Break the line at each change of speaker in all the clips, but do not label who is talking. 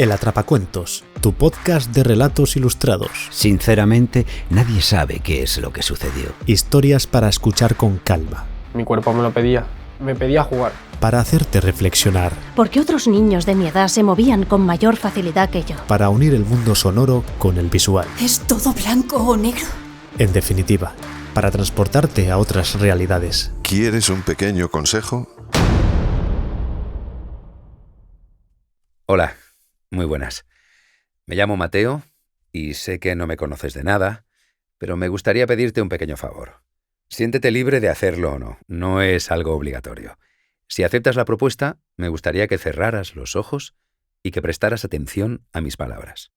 El Atrapacuentos, tu podcast de relatos ilustrados.
Sinceramente, nadie sabe qué es lo que sucedió.
Historias para escuchar con calma.
Mi cuerpo me lo pedía. Me pedía jugar.
Para hacerte reflexionar.
¿Por qué otros niños de mi edad se movían con mayor facilidad que yo?
Para unir el mundo sonoro con el visual.
¿Es todo blanco o negro?
En definitiva, para transportarte a otras realidades.
¿Quieres un pequeño consejo?
Hola, muy buenas. Me llamo Mateo y sé que no me conoces de nada, pero me gustaría pedirte un pequeño favor. Siéntete libre de hacerlo o no, no es algo obligatorio. Si aceptas la propuesta, me gustaría que cerraras los ojos y que prestaras atención a mis palabras.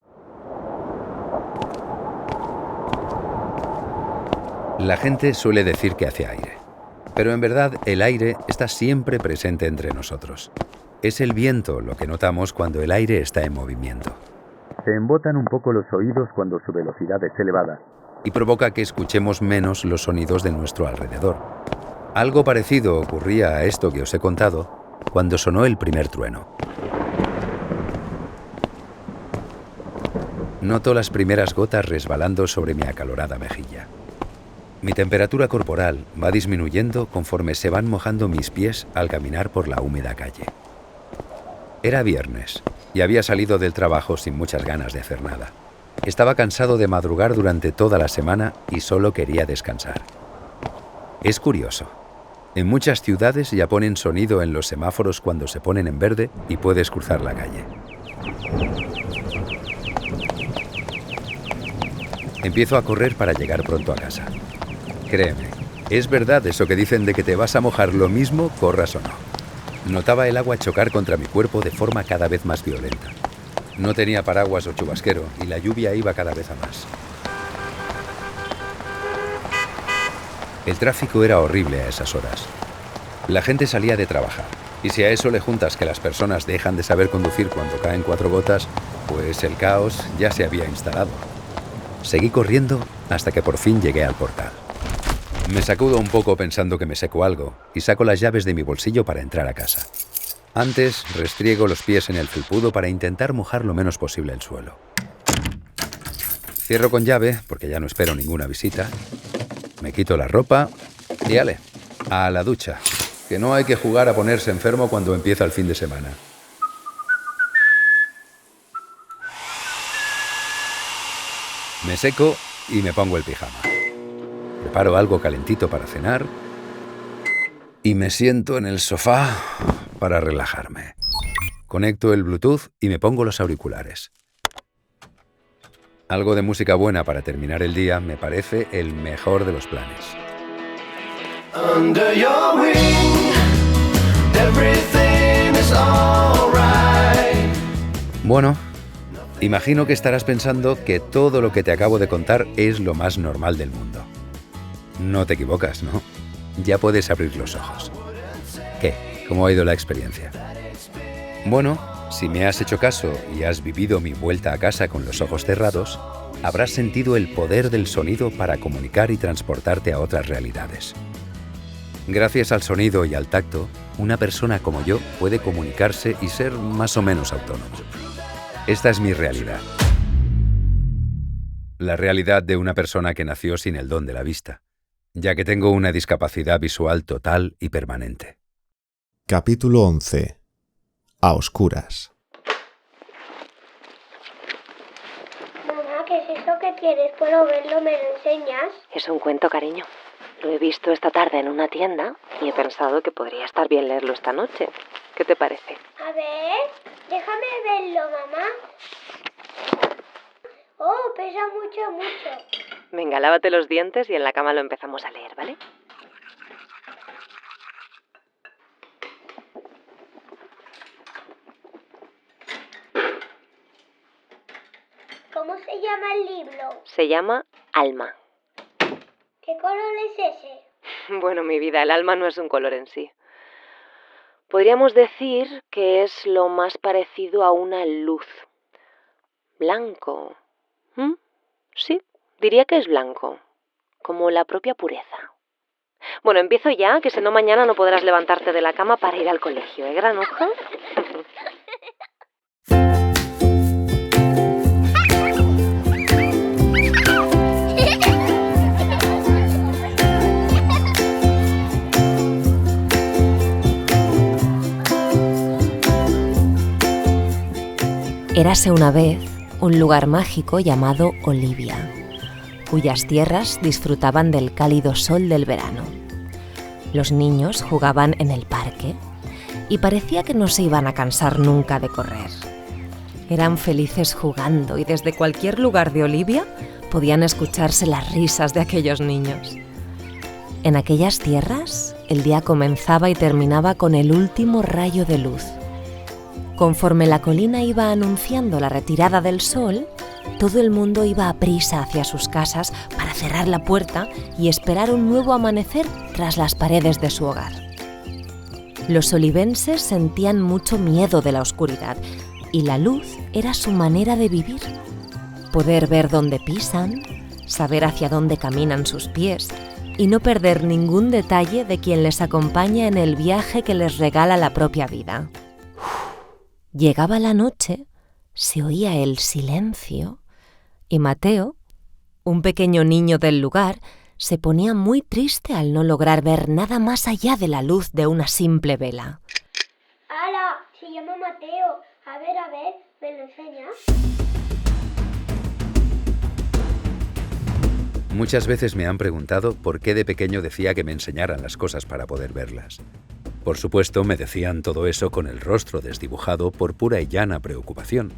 La gente suele decir que hace aire, pero en verdad el aire está siempre presente entre nosotros. Es el viento lo que notamos cuando el aire está en movimiento. Se embotan un poco los oídos cuando su velocidad es elevada y provoca que escuchemos menos los sonidos de nuestro alrededor. Algo parecido ocurría a esto que os he contado cuando sonó el primer trueno. Noto las primeras gotas resbalando sobre mi acalorada mejilla. Mi temperatura corporal va disminuyendo conforme se van mojando mis pies al caminar por la húmeda calle. Era viernes y había salido del trabajo sin muchas ganas de hacer nada. Estaba cansado de madrugar durante toda la semana y solo quería descansar. Es curioso. En muchas ciudades ya ponen sonido en los semáforos cuando se ponen en verde y puedes cruzar la calle. Empiezo a correr para llegar pronto a casa. Créeme, es verdad eso que dicen de que te vas a mojar lo mismo, corras o no. Notaba el agua chocar contra mi cuerpo de forma cada vez más violenta. No tenía paraguas o chubasquero y la lluvia iba cada vez a más. El tráfico era horrible a esas horas. La gente salía de trabajar y si a eso le juntas que las personas dejan de saber conducir cuando caen 4 gotas, pues el caos ya se había instalado. Seguí corriendo hasta que por fin llegué al portal. Me sacudo un poco pensando que me seco algo y saco las llaves de mi bolsillo para entrar a casa. Antes, restriego los pies en el felpudo para intentar mojar lo menos posible el suelo. Cierro con llave, porque ya no espero ninguna visita. Me quito la ropa y ¡ale! A la ducha, que no hay que jugar a ponerse enfermo cuando empieza el fin de semana. Me seco y me pongo el pijama. Preparo algo calentito para cenar y me siento en el sofá para relajarme. Conecto el Bluetooth y me pongo los auriculares. Algo de música buena para terminar el día me parece el mejor de los planes. Under your wing, everything is all right. Bueno, imagino que estarás pensando que todo lo que te acabo de contar es lo más normal del mundo. No te equivocas, ¿no? Ya puedes abrir los ojos. ¿Qué? ¿Cómo ha ido la experiencia? Bueno, si me has hecho caso y has vivido mi vuelta a casa con los ojos cerrados, habrás sentido el poder del sonido para comunicar y transportarte a otras realidades. Gracias al sonido y al tacto, una persona como yo puede comunicarse y ser más o menos autónoma. Esta es mi realidad. La realidad de una persona que nació sin el don de la vista, ya que tengo una discapacidad visual total y permanente.
Capítulo 11. A oscuras.
Mamá, ¿qué es eso que tienes? ¿Puedo verlo? ¿Me lo enseñas?
Es un cuento, cariño. Lo he visto esta tarde en una tienda y he pensado que podría estar bien leerlo esta noche. ¿Qué te parece?
A ver, déjame verlo, mamá. Oh, pesa mucho.
Venga, lávate los dientes y en la cama lo empezamos a leer, ¿vale?
¿Cómo se llama el libro?
Se llama Alma.
¿Qué color es ese?
Bueno, mi vida, el alma no es un color en sí. Podríamos decir que es lo más parecido a una luz. Blanco. Sí, diría que es blanco. Como la propia pureza. Bueno, empiezo ya, que si no mañana no podrás levantarte de la cama para ir al colegio, ¿eh, granuja? Érase una vez un lugar mágico llamado Olivia, cuyas tierras disfrutaban del cálido sol del verano. Los niños jugaban en el parque y parecía que no se iban a cansar nunca de correr. Eran felices jugando y desde cualquier lugar de Olivia podían escucharse las risas de aquellos niños. En aquellas tierras, el día comenzaba y terminaba con el último rayo de luz. Conforme la colina iba anunciando la retirada del sol, todo el mundo iba a prisa hacia sus casas para cerrar la puerta y esperar un nuevo amanecer tras las paredes de su hogar. Los olivenses sentían mucho miedo de la oscuridad y la luz era su manera de vivir. Poder ver dónde pisan, saber hacia dónde caminan sus pies y no perder ningún detalle de quien les acompaña en el viaje que les regala la propia vida. Llegaba la noche, se oía el silencio y Mateo, un pequeño niño del lugar, se ponía muy triste al no lograr ver nada más allá de la luz de una simple vela.
¡Hala! Se llama Mateo. A ver, ¿me lo enseñas?
Muchas veces me han preguntado por qué de pequeño decía que me enseñaran las cosas para poder verlas. Por supuesto, me decían todo eso con el rostro desdibujado por pura y llana preocupación,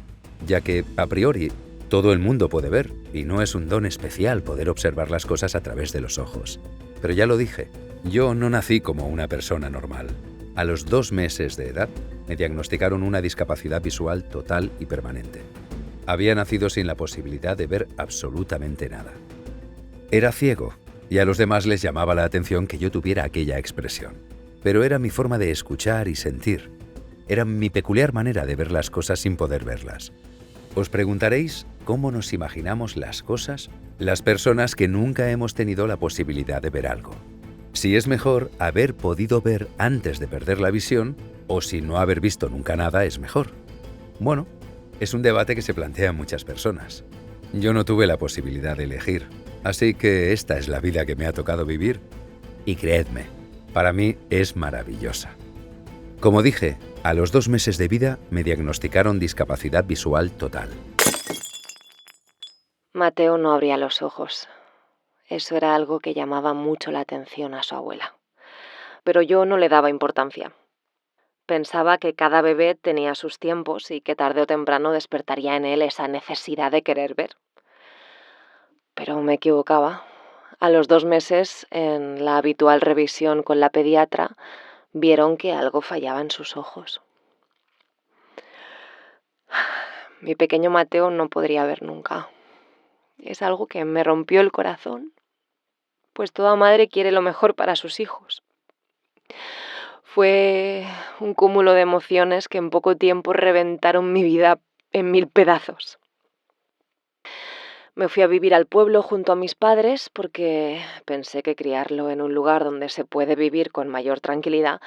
ya que, a priori, todo el mundo puede ver, y no es un don especial poder observar las cosas a través de los ojos. Pero ya lo dije, yo no nací como una persona normal. A los 2 meses de edad, me diagnosticaron una discapacidad visual total y permanente. Había nacido sin la posibilidad de ver absolutamente nada. Era ciego, y a los demás les llamaba la atención que yo tuviera aquella expresión. Pero era mi forma de escuchar y sentir. Era mi peculiar manera de ver las cosas sin poder verlas. Os preguntaréis cómo nos imaginamos las cosas las personas que nunca hemos tenido la posibilidad de ver algo. Si es mejor haber podido ver antes de perder la visión o si no haber visto nunca nada es mejor. Bueno, es un debate que se plantea en muchas personas. Yo no tuve la posibilidad de elegir, así que esta es la vida que me ha tocado vivir y creedme, para mí es maravillosa. Como dije, a los 2 meses de vida me diagnosticaron discapacidad visual total.
Mateo no abría los ojos. Eso era algo que llamaba mucho la atención a su abuela. Pero yo no le daba importancia. Pensaba que cada bebé tenía sus tiempos y que tarde o temprano despertaría en él esa necesidad de querer ver. Pero me equivocaba. A los 2 meses, en la habitual revisión con la pediatra, vieron que algo fallaba en sus ojos. Mi pequeño Mateo no podría ver nunca. Es algo que me rompió el corazón, pues toda madre quiere lo mejor para sus hijos. Fue un cúmulo de emociones que en poco tiempo reventaron mi vida en 1000 pedazos. Me fui a vivir al pueblo junto a mis padres porque pensé que criarlo en un lugar donde se puede vivir con mayor tranquilidad,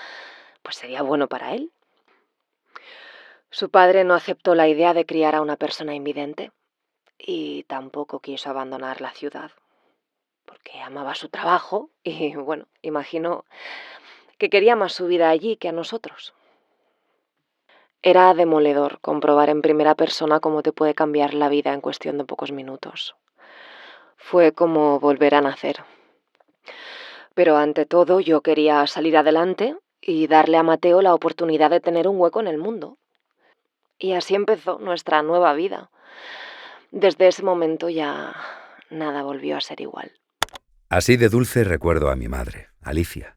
pues sería bueno para él. Su padre no aceptó la idea de criar a una persona invidente y tampoco quiso abandonar la ciudad, porque amaba su trabajo y, bueno, imagino que quería más su vida allí que a nosotros. Era demoledor comprobar en primera persona cómo te puede cambiar la vida en cuestión de pocos minutos. Fue como volver a nacer. Pero ante todo yo quería salir adelante y darle a Mateo la oportunidad de tener un hueco en el mundo. Y así empezó nuestra nueva vida. Desde ese momento ya nada volvió a ser igual.
Así de dulce recuerdo a mi madre, Alicia.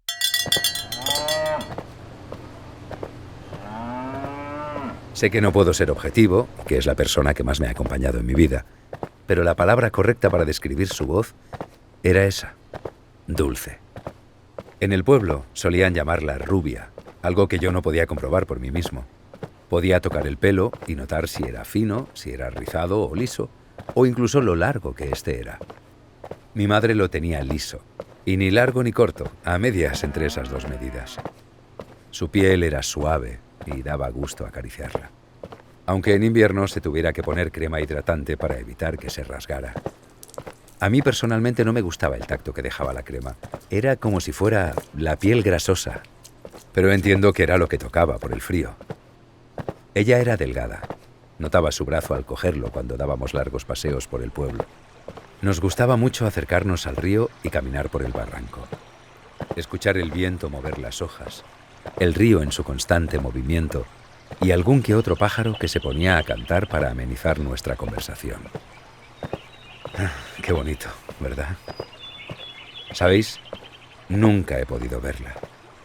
Sé que no puedo ser objetivo, que es la persona que más me ha acompañado en mi vida, pero la palabra correcta para describir su voz era esa, dulce. En el pueblo solían llamarla rubia, algo que yo no podía comprobar por mí mismo. Podía tocar el pelo y notar si era fino, si era rizado o liso, o incluso lo largo que éste era. Mi madre lo tenía liso, y ni largo ni corto, a medias entre esas 2 medidas. Su piel era suave y daba gusto acariciarla, aunque en invierno se tuviera que poner crema hidratante para evitar que se rasgara. A mí personalmente no me gustaba el tacto que dejaba la crema. Era como si fuera la piel grasosa, pero entiendo que era lo que tocaba por el frío. Ella era delgada, Notaba su brazo al cogerlo cuando dábamos largos paseos por el pueblo. Nos gustaba mucho acercarnos al río y caminar por el barranco. Escuchar el viento mover las hojas, el río en su constante movimiento y algún que otro pájaro que se ponía a cantar para amenizar nuestra conversación. Qué bonito, ¿verdad? ¿Sabéis? Nunca he podido verla,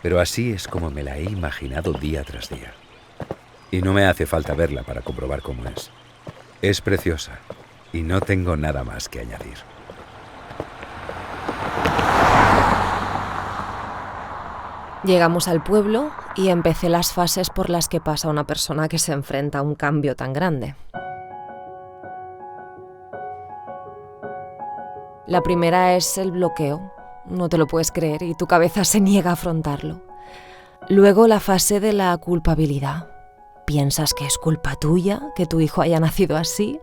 pero así es como me la he imaginado día tras día. Y no me hace falta verla para comprobar cómo es. Es preciosa y no tengo nada más que añadir.
Llegamos al pueblo y empecé las fases por las que pasa una persona que se enfrenta a un cambio tan grande. La primera es el bloqueo. No te lo puedes creer y tu cabeza se niega a afrontarlo. Luego la fase de la culpabilidad. Piensas que es culpa tuya que tu hijo haya nacido así,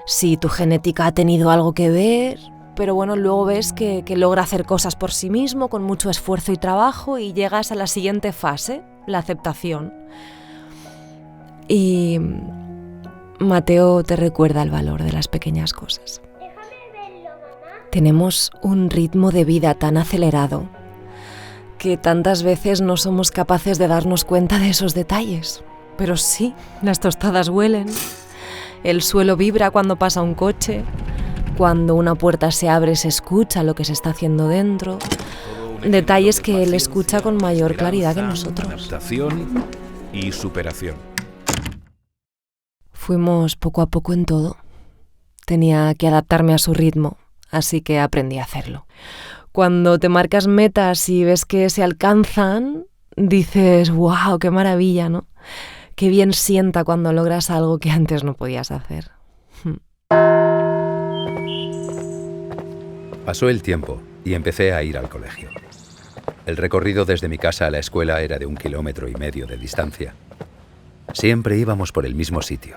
si tu genética ha tenido algo que ver, pero bueno, luego ves que logra hacer cosas por sí mismo con mucho esfuerzo y trabajo y llegas a la siguiente fase, la aceptación. Y Mateo te recuerda el valor de las pequeñas cosas. Tenemos un ritmo de vida tan acelerado que tantas veces no somos capaces de darnos cuenta de esos detalles. Pero sí, las tostadas huelen, el suelo vibra cuando pasa un coche, cuando una puerta se abre se escucha lo que se está haciendo dentro. Detalles que él escucha con mayor claridad que nosotros.
Adaptación y superación.
Fuimos poco a poco en todo. Tenía que adaptarme a su ritmo, así que aprendí a hacerlo. Cuando te marcas metas y ves que se alcanzan, dices, ¡wow, qué maravilla!, ¿no? Qué bien sienta cuando logras algo que antes no podías hacer.
Pasó el tiempo y empecé a ir al colegio. El recorrido desde mi casa a la escuela era de 1,5 kilómetros de distancia. Siempre íbamos por el mismo sitio.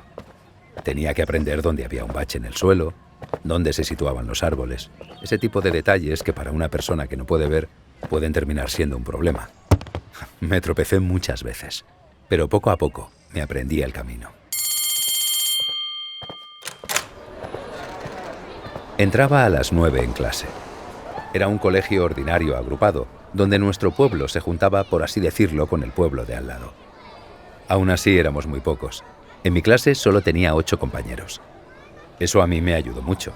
Tenía que aprender dónde había un bache en el suelo, dónde se situaban los árboles, ese tipo de detalles que para una persona que no puede ver pueden terminar siendo un problema. Me tropecé muchas veces, pero poco a poco me aprendí el camino. Entraba a las 9 en clase. Era un colegio ordinario agrupado, donde nuestro pueblo se juntaba, por así decirlo, con el pueblo de al lado. Aún así éramos muy pocos. En mi clase solo tenía 8 compañeros. Eso a mí me ayudó mucho.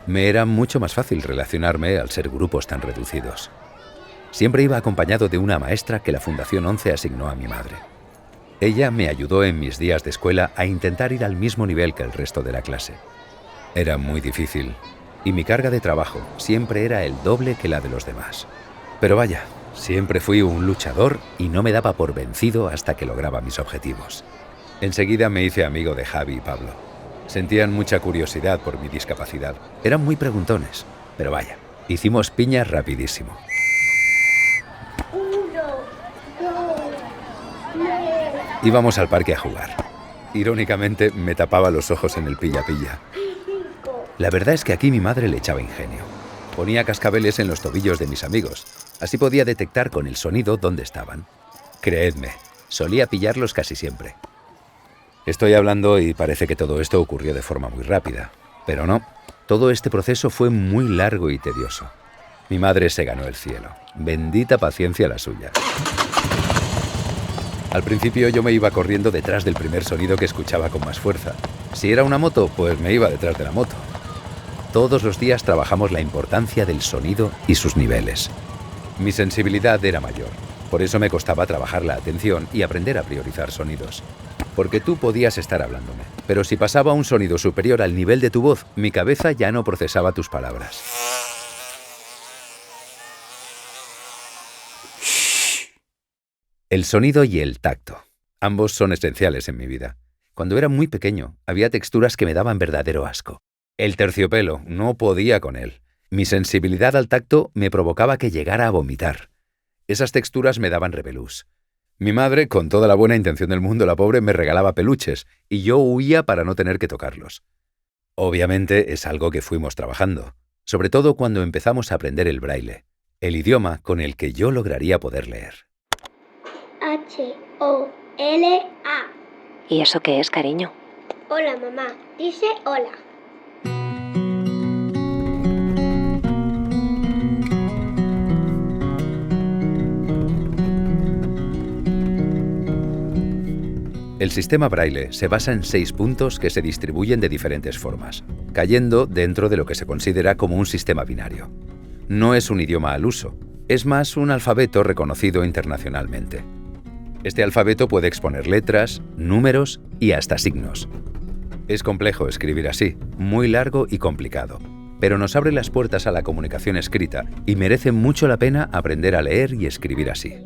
Me era mucho más fácil relacionarme al ser grupos tan reducidos. Siempre iba acompañado de una maestra que la Fundación 11 asignó a mi madre. Ella me ayudó en mis días de escuela a intentar ir al mismo nivel que el resto de la clase. Era muy difícil y mi carga de trabajo siempre era el doble que la de los demás. Pero vaya, siempre fui un luchador y no me daba por vencido hasta que lograba mis objetivos. Enseguida me hice amigo de Javi y Pablo. Sentían mucha curiosidad por mi discapacidad. Eran muy preguntones, pero vaya, hicimos piña rapidísimo.
1, 2, 3.
Íbamos al parque a jugar. Irónicamente, me tapaba los ojos en el pilla-pilla. La verdad es que aquí mi madre le echaba ingenio. Ponía cascabeles en los tobillos de mis amigos. Así podía detectar con el sonido dónde estaban. Creedme, solía pillarlos casi siempre. Estoy hablando y parece que todo esto ocurrió de forma muy rápida. Pero no, todo este proceso fue muy largo y tedioso. Mi madre se ganó el cielo. Bendita paciencia la suya. Al principio yo me iba corriendo detrás del primer sonido que escuchaba con más fuerza. Si era una moto, pues me iba detrás de la moto. Todos los días trabajamos la importancia del sonido y sus niveles. Mi sensibilidad era mayor, por eso me costaba trabajar la atención y aprender a priorizar sonidos. Porque tú podías estar hablándome, pero si pasaba un sonido superior al nivel de tu voz, mi cabeza ya no procesaba tus palabras. El sonido y el tacto. Ambos son esenciales en mi vida. Cuando era muy pequeño, había texturas que me daban verdadero asco. El terciopelo, no podía con él. Mi sensibilidad al tacto me provocaba que llegara a vomitar. Esas texturas me daban repelús. Mi madre, con toda la buena intención del mundo, la pobre, me regalaba peluches y yo huía para no tener que tocarlos. Obviamente es algo que fuimos trabajando, sobre todo cuando empezamos a aprender el braille, el idioma con el que yo lograría poder leer.
H-O-L-A.
¿Y eso qué es, cariño?
Hola, mamá. Dice hola.
El sistema Braille se basa en 6 puntos que se distribuyen de diferentes formas, cayendo dentro de lo que se considera como un sistema binario. No es un idioma al uso, es más un alfabeto reconocido internacionalmente. Este alfabeto puede exponer letras, números y hasta signos. Es complejo escribir así, muy largo y complicado, pero nos abre las puertas a la comunicación escrita y merece mucho la pena aprender a leer y escribir así.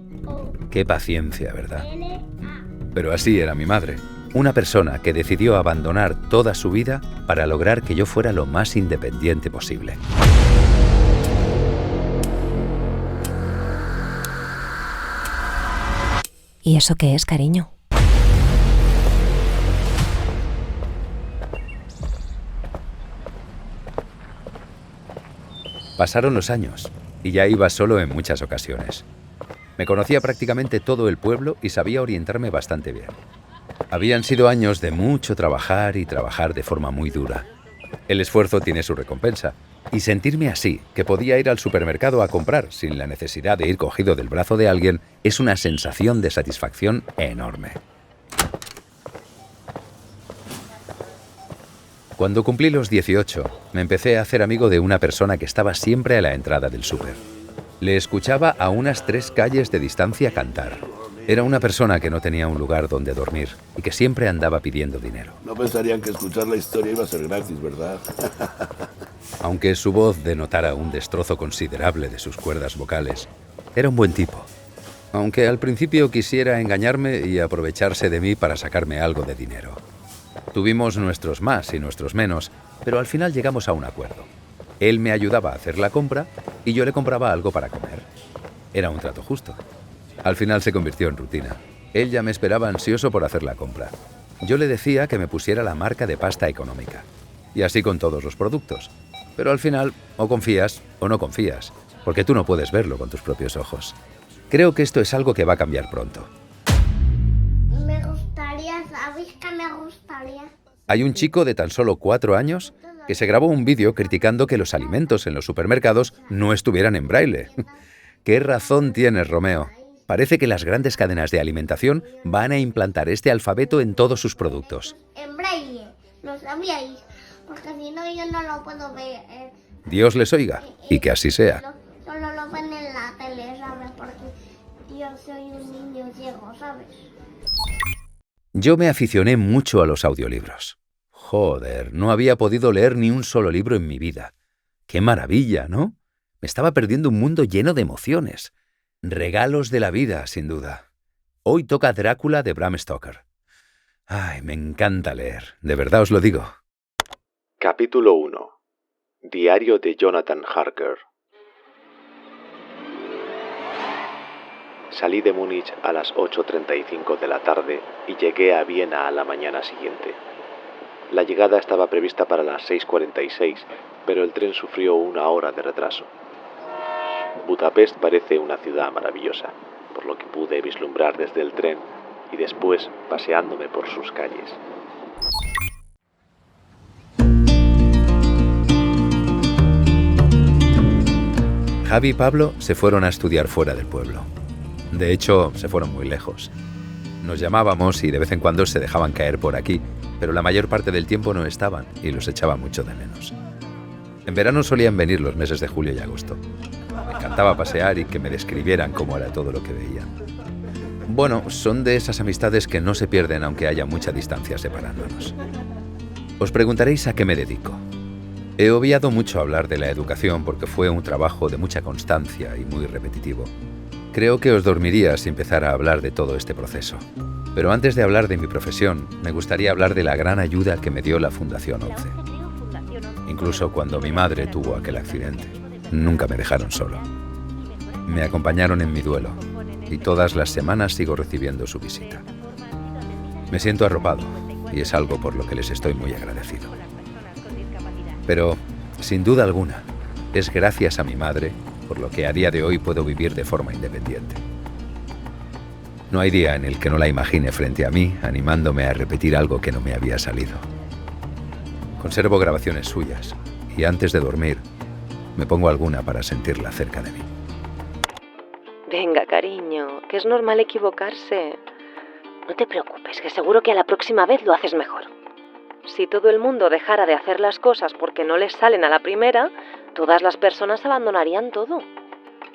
¡Qué paciencia, ¿verdad? Pero así era mi madre, una persona que decidió abandonar toda su vida para lograr que yo fuera lo más independiente posible.
¿Y eso qué es, cariño?
Pasaron los años y ya iba solo en muchas ocasiones. Me conocía prácticamente todo el pueblo y sabía orientarme bastante bien. Habían sido años de mucho trabajar y trabajar de forma muy dura. El esfuerzo tiene su recompensa, y sentirme así, que podía ir al supermercado a comprar sin la necesidad de ir cogido del brazo de alguien, es una sensación de satisfacción enorme. Cuando cumplí los 18, me empecé a hacer amigo de una persona que estaba siempre a la entrada del súper. Le escuchaba a unas 3 calles de distancia cantar. Era una persona que no tenía un lugar donde dormir y que siempre andaba pidiendo dinero.
No pensarían que escuchar la historia iba a ser gratis, ¿verdad?
Aunque su voz denotara un destrozo considerable de sus cuerdas vocales, era un buen tipo. Aunque al principio quisiera engañarme y aprovecharse de mí para sacarme algo de dinero. Tuvimos nuestros más y nuestros menos, pero al final llegamos a un acuerdo. Él me ayudaba a hacer la compra y yo le compraba algo para comer. Era un trato justo. Al final se convirtió en rutina. Él ya me esperaba ansioso por hacer la compra. Yo le decía que me pusiera la marca de pasta económica. Y así con todos los productos. Pero al final, o confías o no confías, porque tú no puedes verlo con tus propios ojos. Creo que esto es algo que va a cambiar pronto.
Me gustaría, ¿sabéis qué me gustaría?
Hay un chico de tan solo 4 años que se grabó un vídeo criticando que los alimentos en los supermercados no estuvieran en braille. ¿Qué razón tienes, Romeo? Parece que las grandes cadenas de alimentación van a implantar este alfabeto en todos sus productos.
En braille, ¿lo sabíais? Porque si no, yo no lo puedo ver.
Dios les oiga, y que así sea.
Solo lo ven en la tele, ¿sabes? Porque yo soy un niño ciego, ¿sabes?
Yo me aficioné mucho a los audiolibros. Joder, no había podido leer ni un solo libro en mi vida. ¡Qué maravilla!, ¿no? Me estaba perdiendo un mundo lleno de emociones. Regalos de la vida, sin duda. Hoy toca Drácula de Bram Stoker. Ay, me encanta leer, de verdad os lo digo.
Capítulo 1. Diario de Jonathan Harker. Salí de Múnich a las 8:35 de la tarde y llegué a Viena a la mañana siguiente. La llegada estaba prevista para las 6:46, pero el tren sufrió 1 hora de retraso. Budapest parece una ciudad maravillosa, por lo que pude vislumbrar desde el tren y después paseándome por sus calles.
Javi y Pablo se fueron a estudiar fuera del pueblo. De hecho, se fueron muy lejos. Nos llamábamos y de vez en cuando se dejaban caer por aquí, pero la mayor parte del tiempo no estaban y los echaba mucho de menos. En verano solían venir los meses de julio y agosto. Me encantaba pasear y que me describieran cómo era todo lo que veían. Bueno, son de esas amistades que no se pierden aunque haya mucha distancia separándonos. Os preguntaréis a qué me dedico. He obviado mucho hablar de la educación porque fue un trabajo de mucha constancia y muy repetitivo. Creo que os dormiría si empezara a hablar de todo este proceso. Pero antes de hablar de mi profesión, me gustaría hablar de la gran ayuda que me dio la Fundación 11. Incluso cuando mi madre tuvo aquel accidente, nunca me dejaron solo. Me acompañaron en mi duelo y todas las semanas sigo recibiendo su visita. Me siento arropado y es algo por lo que les estoy muy agradecido. Pero, sin duda alguna, es gracias a mi madre por lo que a día de hoy puedo vivir de forma independiente. No hay día en el que no la imagine frente a mí, animándome a repetir algo que no me había salido. Conservo grabaciones suyas y antes de dormir me pongo alguna para sentirla cerca de mí.
Venga, cariño, que es normal equivocarse. No te preocupes, que seguro que a la próxima vez lo haces mejor. Si todo el mundo dejara de hacer las cosas porque no les salen a la primera, todas las personas abandonarían todo.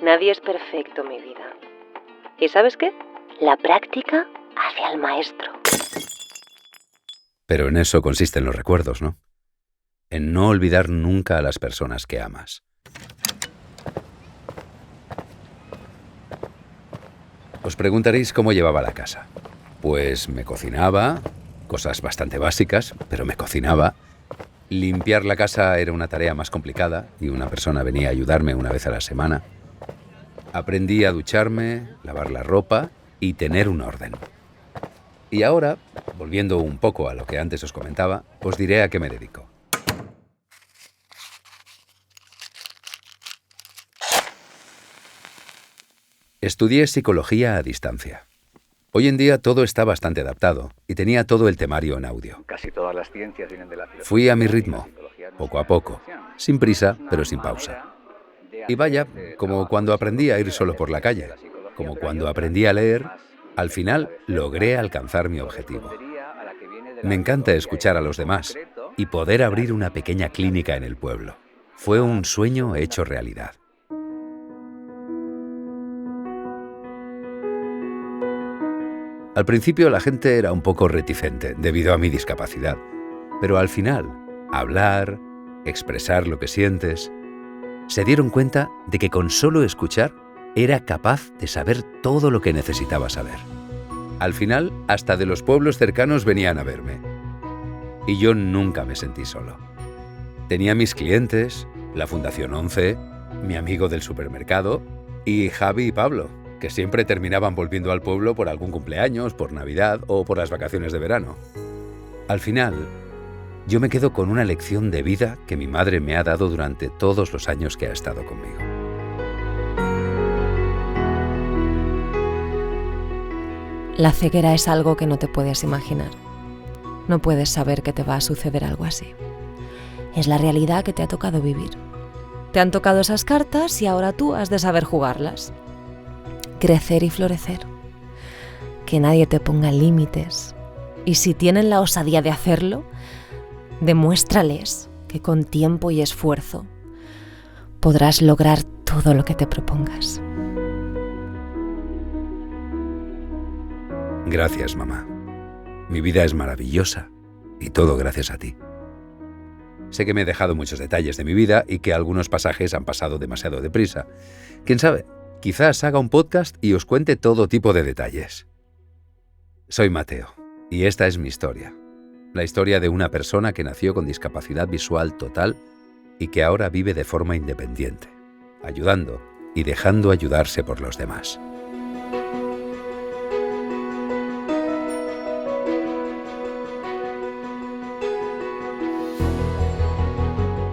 Nadie es perfecto, mi vida. ¿Y sabes qué? La práctica hace al maestro.
Pero en eso consisten los recuerdos, ¿no? En no olvidar nunca a las personas que amas. Os preguntaréis cómo llevaba la casa. Pues me cocinaba, cosas bastante básicas, pero me cocinaba. Limpiar la casa era una tarea más complicada y una persona venía a ayudarme una vez a la semana. Aprendí a ducharme, lavar la ropa y tener un orden. Y ahora, volviendo un poco a lo que antes os comentaba, os diré a qué me dedico. Estudié psicología a distancia. Hoy en día todo está bastante adaptado y tenía todo el temario en audio.
Casi todas las ciencias vienen de la filosofía.
Fui a mi ritmo, poco a poco, sin prisa, pero sin pausa. Y vaya, como cuando aprendí a ir solo por la calle, como cuando aprendí a leer, al final logré alcanzar mi objetivo. Me encanta escuchar a los demás y poder abrir una pequeña clínica en el pueblo. Fue un sueño hecho realidad. Al principio la gente era un poco reticente debido a mi discapacidad, pero al final, hablar, expresar lo que sientes, se dieron cuenta de que con solo escuchar era capaz de saber todo lo que necesitaba saber. Al final, hasta de los pueblos cercanos venían a verme. Y yo nunca me sentí solo. Tenía mis clientes, la Fundación 11, mi amigo del supermercado y Javi y Pablo, que siempre terminaban volviendo al pueblo por algún cumpleaños, por Navidad o por las vacaciones de verano. Al final, yo me quedo con una lección de vida que mi madre me ha dado durante todos los años que ha estado conmigo.
La ceguera es algo que no te puedes imaginar. No puedes saber que te va a suceder algo así. Es la realidad que te ha tocado vivir. Te han tocado esas cartas y ahora tú has de saber jugarlas. Crecer y florecer. Que nadie te ponga límites. Y si tienen la osadía de hacerlo, demuéstrales que con tiempo y esfuerzo podrás lograr todo lo que te propongas.
Gracias, mamá. Mi vida es maravillosa y todo gracias a ti. Sé que me he dejado muchos detalles de mi vida y que algunos pasajes han pasado demasiado deprisa. ¿Quién sabe? Quizás haga un podcast y os cuente todo tipo de detalles. Soy Mateo y esta es mi historia. La historia de una persona que nació con discapacidad visual total y que ahora vive de forma independiente, ayudando y dejando ayudarse por los demás.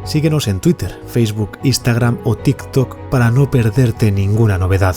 Síguenos en Twitter, Facebook, Instagram o TikTok para no perderte ninguna novedad.